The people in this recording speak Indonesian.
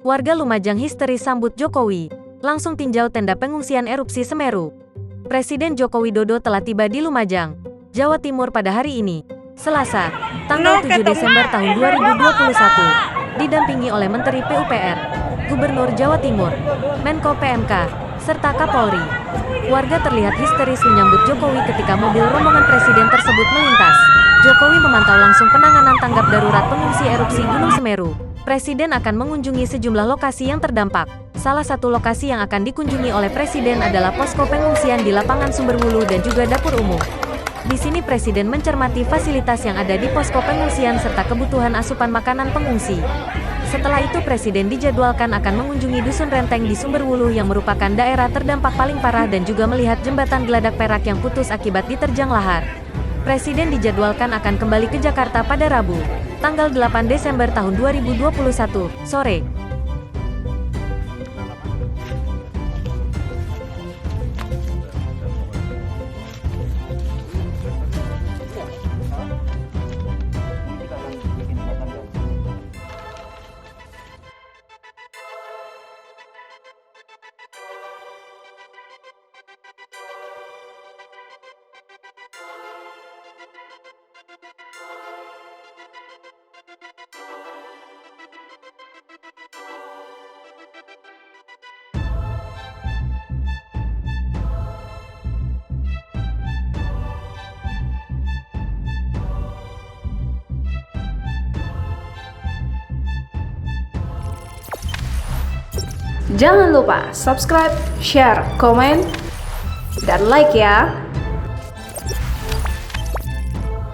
Warga Lumajang histeris sambut Jokowi. Langsung tinjau tenda pengungsian erupsi Semeru. Presiden Joko Widodo telah tiba di Lumajang, Jawa Timur pada hari ini, Selasa, tanggal 7 Desember tahun 2021, didampingi oleh Menteri PUPR, Gubernur Jawa Timur, Menko PMK, serta Kapolri. Warga terlihat histeris menyambut Jokowi ketika mobil rombongan presiden tersebut melintas. Jokowi memantau langsung penanganan tanggap darurat pengungsi erupsi Gunung Semeru. Presiden akan mengunjungi sejumlah lokasi yang terdampak. Salah satu lokasi yang akan dikunjungi oleh Presiden adalah posko pengungsian di lapangan Sumberwulu dan juga dapur umum. Di sini Presiden mencermati fasilitas yang ada di posko pengungsian serta kebutuhan asupan makanan pengungsi. Setelah itu Presiden dijadwalkan akan mengunjungi Dusun Renteng di Sumberwulu yang merupakan daerah terdampak paling parah dan juga melihat jembatan Geladak Perak yang putus akibat diterjang lahar. Presiden dijadwalkan akan kembali ke Jakarta pada Rabu, tanggal 8 Desember tahun 2021, sore. Jangan lupa subscribe, share, komen, dan like ya.